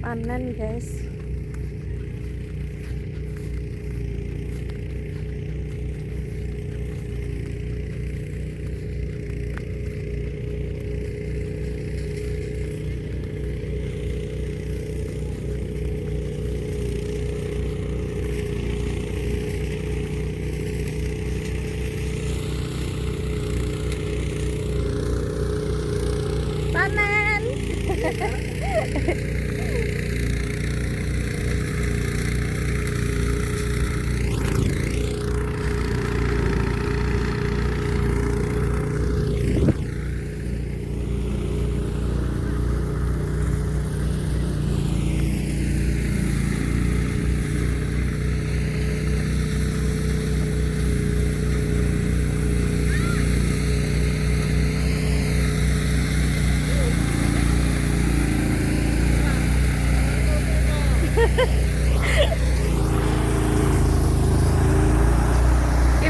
panen guys. Panen.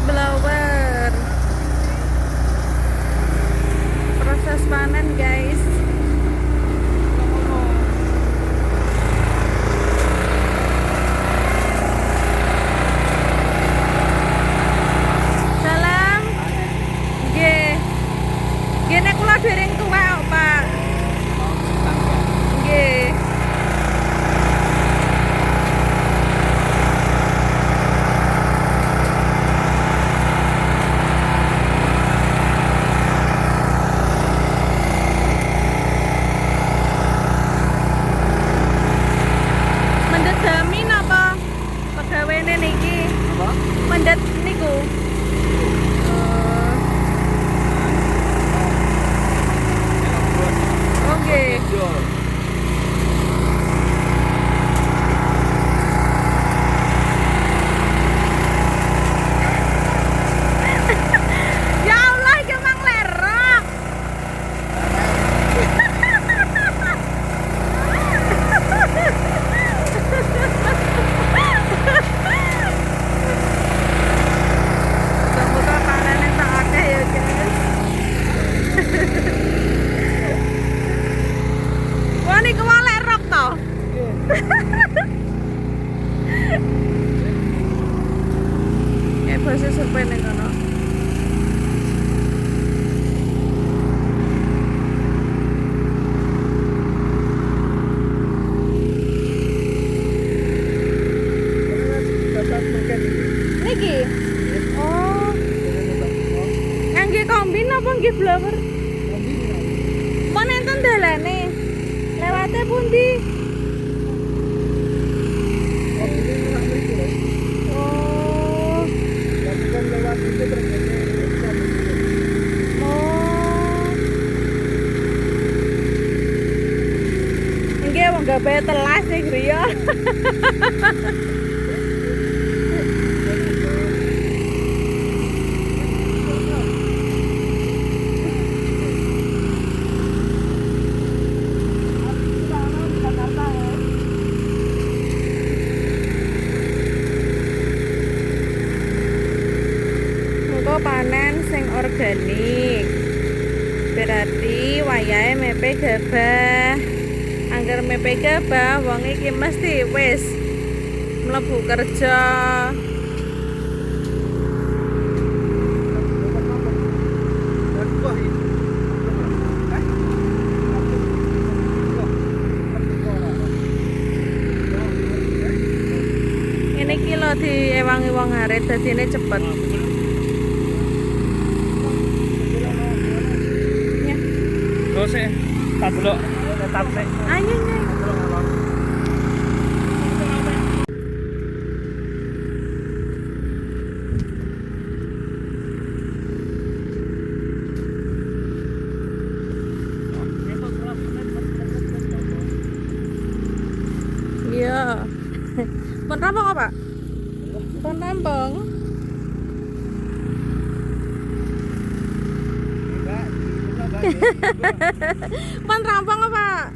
Blower proses panen guys. Salam nggih gene kula dereng tuwek Pak nggih. Mendet apa pegawene niki? Apa? Mendet niku. Oke. Ya Allah, iki mang lerok. Semoga panennya tak akeh ya guys. Wah niku mau lerok to. Ya bose survei ning kono. Niki. Oh. Nggih kombin apa nggih blower? Kon enten dalane. Lewate pundi? Oh. Oh. Nggih wong gawe telas sing griya. Panen sing organik berarti wayahe mepe gabah. Angger mepe gabah wong iki mesti wis mlebu kerja. Ini kilo diewangi wong arep dadine cepet. Sih, tak dulu, tetap sih. Ayo nih. Iya. Pun rampung apa? Pun rampung. Pun rampung apa?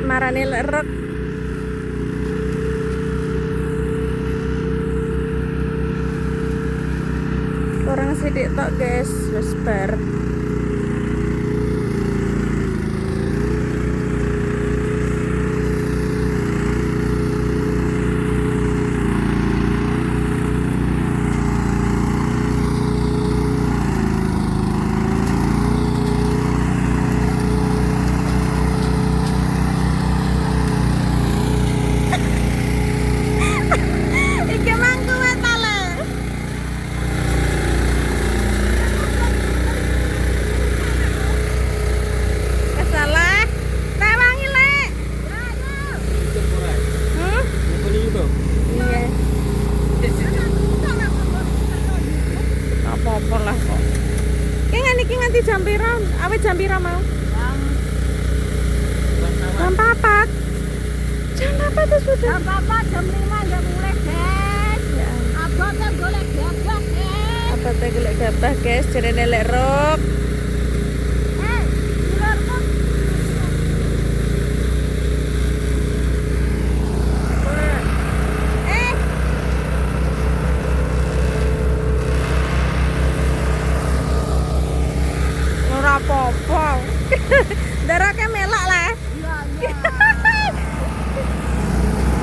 Marane lerek. sidik tok guys, wis bar. Iki mangku metale. Kesalah. Rewangi, Lek. Hmm? Iya. Apa-apa lah kok. Ki ngene iki nganti jam pira? Awet jam pira mau? Jam 4. Jam 4 itu sudah. Jam 4 jam 5 ya mulai guys. Ya. Abote golek gabah guys. Apa teh golek gabah guys, jarene lek rok. Dulurku. Ora apa-apa. Darake melak lah. Iya iya.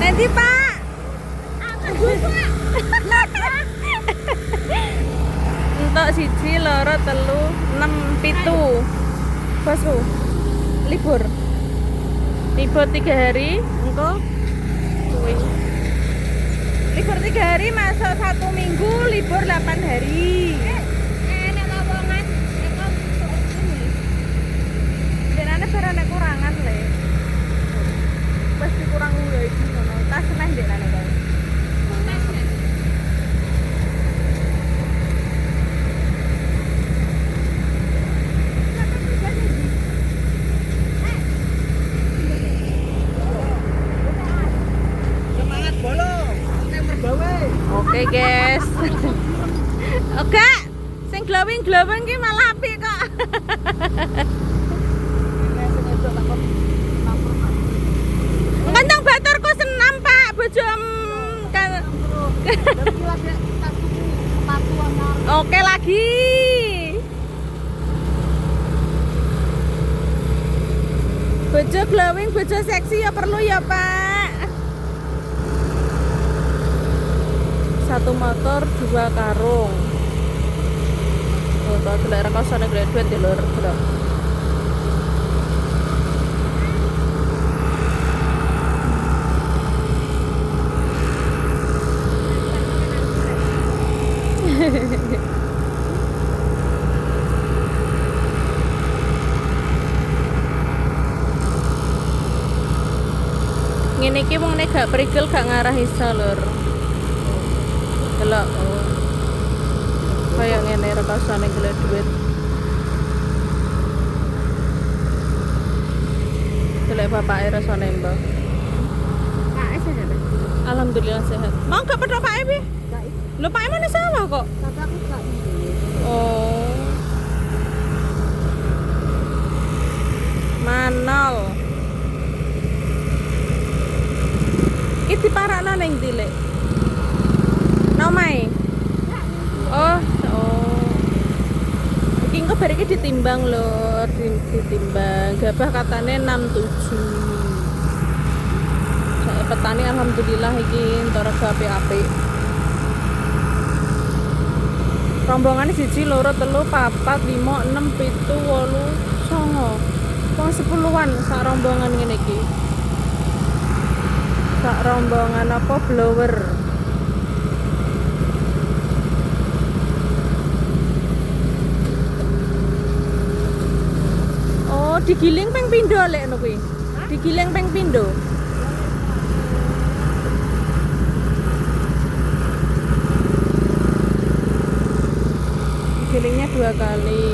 Nanti Pak. Entuk 1, 2, 3, 4, 5, 6, 7. Bosku. Libur. Libur 3 hari, engko kuwi. Libur 3 hari masuk 1 minggu, libur 8 hari. Enak lowongan. Eko ini. Denane barane kurangan le. Pasti kurang ya iki ngono. Tas neh denane kae. Semangat bolong. Kita bergawe. Oke guys. Oke. Sing glowing ki malah apik kok. Kantong baturku senam Pak, bojom kan. Oke lagi. Bojo glowing, bojo seksi ya perlu ya Pak. 1 motor 2 karung. Oh, tak gelek rekosane gelek duit di lur, Bro. Ngene iki wong nek gak prigel gak ngarah iso lur. Delok. Oh. Kaya ngene rekosane golek duit. Delok bapake rasane mbah. Kak sehat. Alhamdulillah sehat. Mau gak pedhok Pak piye? Kak Lho Pak mana sawah kok? bapakku gak Oh. Manol. Iki diparakno ning ndi, Lek? Nomai. Oh. Iki engko bar iki ditimbang lho, ditimbang. Gabah katane 67. Saya petani alhamdulillah iki entar rega apik-apik. Rombongan 1, 2, 3, 4, 5, 6, 7, 8, 9. Wong 10-an sak rombongan ngene iki. Sak rombongan apa blower. Oh, digiling ping pindho lek ngono kuwi. Digiling ping pindho. Gilingnya 2 kali.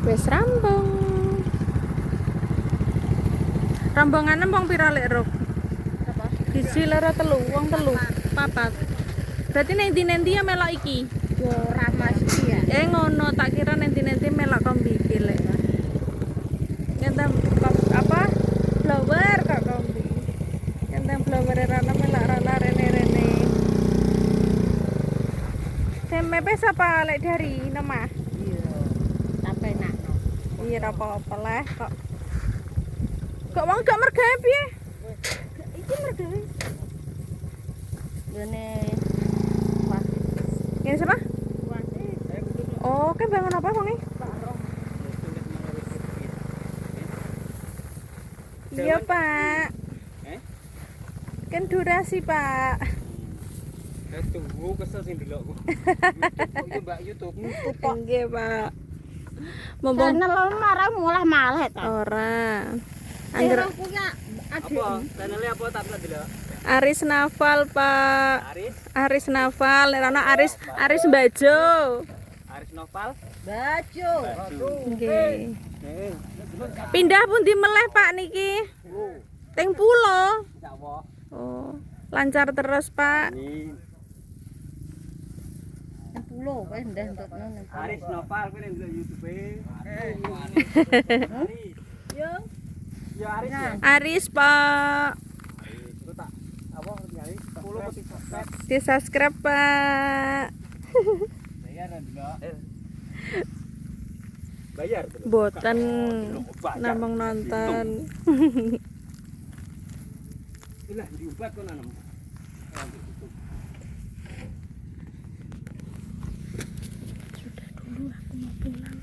Wes rambong. Rambongan wong pira lek ruk? apa? 1, 2, 3, wong 3, 4. Berarti nenti-nenti ya melok iki. Yo ora mesti ya. Ngono, tak kira nenti-nenti melok kombi iki lek. Nyentang apa? Blower kok kombi. Nyentang blower rana melok rana rene-rene. mepes apa lek dari nama? Iya. Sampai nak. Iya ora apa-apa lah kok. Kok wong gak mergawe piye? Iki mergawe. Dene wasit. Ini siapa? Wasit. Oh, kan bangun apa wonge? Iya, Pak. Kan durasi, Pak. Tunggu kesel sing delokku. Mbak YouTube. Nggih, Pak. Mumpung Channel marah mulai malah ta. ora. Angger Angger punya Apa? Channelnya apa tak pernah delok? Aris Naval, Pak. Aris, Aris Naval, nek ana Aris Bajo. Aris Noval. baju. Nggih. Pindah pundi meleh, Pak niki? Teng pulo. Jawa. Oh, lancar terus, Pak. Ini Pulau wis ndah entokno nang. Aris Noval kuwi ning YouTube. Yo. Ya Aris ya. Aris, Pak. Itu tak apa Aris 10 peti subscribe. Di-subscribe, Pak. Bayar delok. Bayar delok. Boten namung nonton. Ilah diubat kok nanam. Sudah dulu aku mau pulang.